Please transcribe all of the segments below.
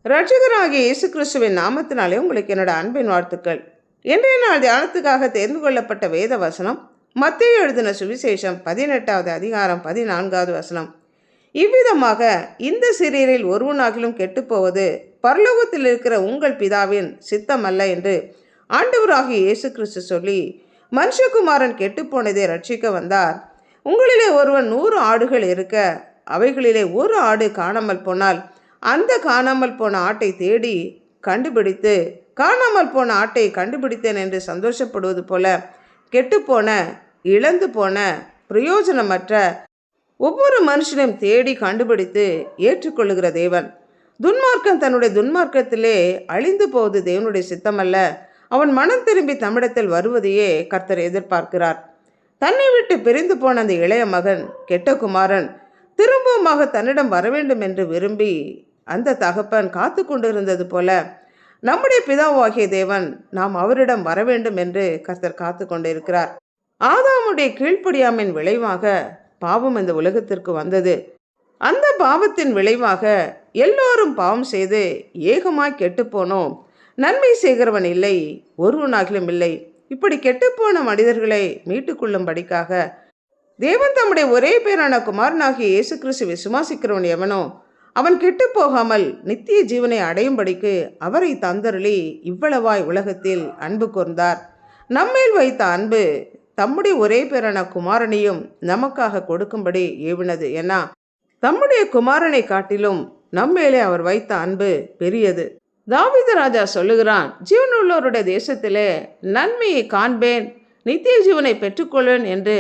இரட்சகராகிய இயேசு கிறிஸ்துவின் நாமத்தினாலே உங்களுக்கு என்னோட அன்பின் வாழ்த்துக்கள். இன்றைய நாள் தியானத்துக்காக தேர்ந்து கொள்ளப்பட்ட வேத வசனம் மத்தேயு எழுதின சுவிசேஷம் 18வது அதிகாரம் 14வது வசனம். இவ்விதமாக இந்த சிறியரில் ஒருவனாகிலும் கெட்டுப்போவது பரலோகத்தில் இருக்கிற உங்கள் பிதாவின் சித்தம் அல்ல என்று ஆண்டவராகிய இயேசு கிறிஸ்து சொல்லி, மனுஷகுமாரன் கெட்டுப்போனதை ரட்சிக்க வந்தார். உங்களிலே ஒருவன் 100 ஆடுகள் இருக்க அவைகளிலே ஒரு ஆடு காணாமல் போனால் அந்த காணாமல் போன ஆட்டை தேடி கண்டுபிடித்து, காணாமல் போன ஆட்டை கண்டுபிடித்தேன் என்று சந்தோஷப்படுவது போல கெட்டுப்போன, இழந்து போன, பிரயோஜனமற்ற ஒவ்வொரு மனுஷனையும் தேடி கண்டுபிடித்து ஏற்றுக்கொள்ளுகிற தேவன். துன்மார்க்கன் தன்னுடைய துன்மார்க்கத்திலே அழிந்து போவது தேவனுடைய சித்தமல்ல. அவன் மனம் திரும்பி தம்மிடத்தில் வருவதையே கர்த்தர் எதிர்பார்க்கிறார். தன்னை விட்டு பிரிந்து போன அந்த இளைய மகன், கெட்ட குமாரன், திரும்பவுமாக தன்னிடம் வரவேண்டும் என்று விரும்பி அந்த தகப்பன் காத்து கொண்டிருந்தது போல நம்முடைய பிதாவாகிய தேவன் நாம் அவரிடம் வரவேண்டும் என்று கர்த்தர் காத்து கொண்டிருக்கிறார். ஆதாமுடைய கீழ்ப்படியாமையின் விளைவாக பாவம் இந்த உலகத்திற்கு வந்தது. அந்த பாவத்தின் விளைவாக எல்லோரும் பாவம் செய்து ஏகமாய் கெட்டுப்போனோம். நன்மை செய்கிறவன் இல்லை, ஒருவனாகிலும் இல்லை. இப்படி கெட்டுப்போன மனிதர்களை மீட்டுக்கொள்ளும்படிக்காக தேவன் தம்முடைய ஒரே பேரான குமாரனாகிய இயேசு கிறிஸ்து விசுவாசிக்கிறவன் எவனோ அவன் கெட்டு போகாமல் நித்திய ஜீவனை அடையும்படிக்கு அவரை தந்தருளி இவ்வளவாய் உலகத்தில் அன்பு கூர்ந்தார். நம்மேல் வைத்த அன்பு தம்முடைய ஒரே பேரான குமாரனையும் நமக்காக கொடுக்கும்படி ஏவினது. ஏன்னா தம்முடைய குமாரனை காட்டிலும் நம்மேலே அவர் வைத்த அன்பு பெரியது. தாவீது ராஜா சொல்லுகிறான், ஜீவனுள்ளவருடைய தேசத்திலே நன்மையை காண்பேன், நித்திய ஜீவனை பெற்றுக்கொள்வேன் என்று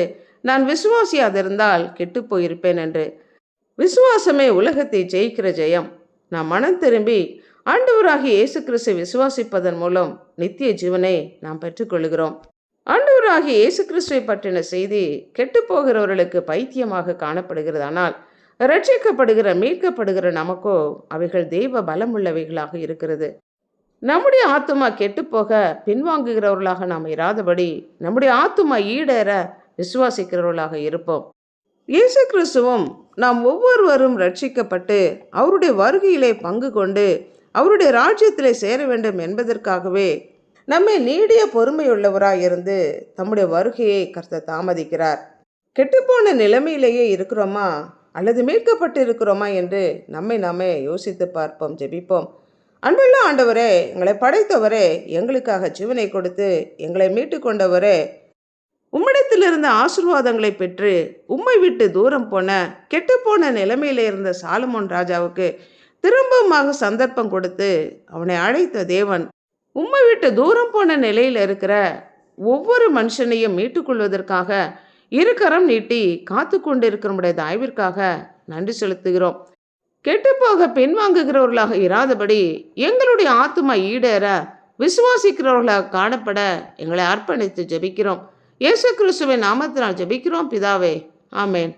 நான் விசுவாசியாதிருந்தால் கெட்டு போயிருப்பேன் என்று. விசுவாசமே உலகத்தை ஜெயிக்கிற ஜெயம். நாம் மனம் திரும்பி ஆண்டவராகிய இயேசு கிறிஸ்துவை விசுவாசிப்பதன் மூலம் நித்திய ஜீவனை நாம் பெற்றுக்கொள்கிறோம். ஆண்டவராகிய இயேசு கிறிஸ்துவை பற்றின செய்தி கெட்டு போகிறவர்களுக்கு பைத்தியமாக காணப்படுகிறது. ஆனால் ரட்சிக்கப்படுகிற, மீட்கப்படுகிற நமக்கோ அவைகள் தெய்வ பலமுள்ளவைகளாக இருக்கிறது. நம்முடைய ஆத்துமா கெட்டுப்போக பின்வாங்குகிறவர்களாக நாம் இராதபடி நம்முடைய ஆத்துமா ஈடேற விசுவாசிக்கிறவர்களாக இருப்போம். இயேசு கிறிஸ்துவும் நாம் ஒவ்வொருவரும் ரட்சிக்கப்பட்டு அவருடைய வருகையிலே பங்கு கொண்டு அவருடைய ராஜ்யத்திலே சேர வேண்டும் என்பதற்காகவே நம்மை நீடிய பொறுமையுள்ளவராய் இருந்து தம்முடைய வருகையை கர்த்தர் தாமதிக்கிறார். கெட்டுப்போன நிலைமையிலேயே இருக்கிறோமா அல்லது மீட்கப்பட்டு இருக்கிறோமா என்று நம்மை நாமே யோசித்து பார்ப்போம். ஜெபிப்போம். அன்புள்ள ஆண்டவரே, எங்களை படைத்தவரே, எங்களுக்காக ஜீவனை கொடுத்து எங்களை மீட்டு கொண்டவரே, உம்மிடத்திலிருந்த ஆசீர்வாதங்களை பெற்று உம்மை விட்டு தூரம் போன கெட்டுப்போன நிலைமையில இருந்த சாலமோன் ராஜாவுக்கு திரும்பமாக சந்தர்ப்பம் கொடுத்து அவனை அழைத்த தேவன், உம்மை விட்டு தூரம் போன நிலையில் இருக்கிற ஒவ்வொரு மனுஷனையும் மீட்டுக்கொள்வதற்காக இருக்கரம் நீட்டி காத்து கொண்டிருக்கிற தயவிற்காக நன்றி செலுத்துகிறோம். கெட்டுப்போக பின்வாங்குகிறவர்களாக இராதபடி எங்களுடைய ஆத்துமா ஈடேற விசுவாசிக்கிறவர்களாக காணப்பட எங்களை அர்ப்பணித்து ஜெபிக்கிறோம். இயேசு கிறிஸ்துவின் நாமத்தினால் ஜெபிக்கிறோம் பிதாவே, ஆமேன்.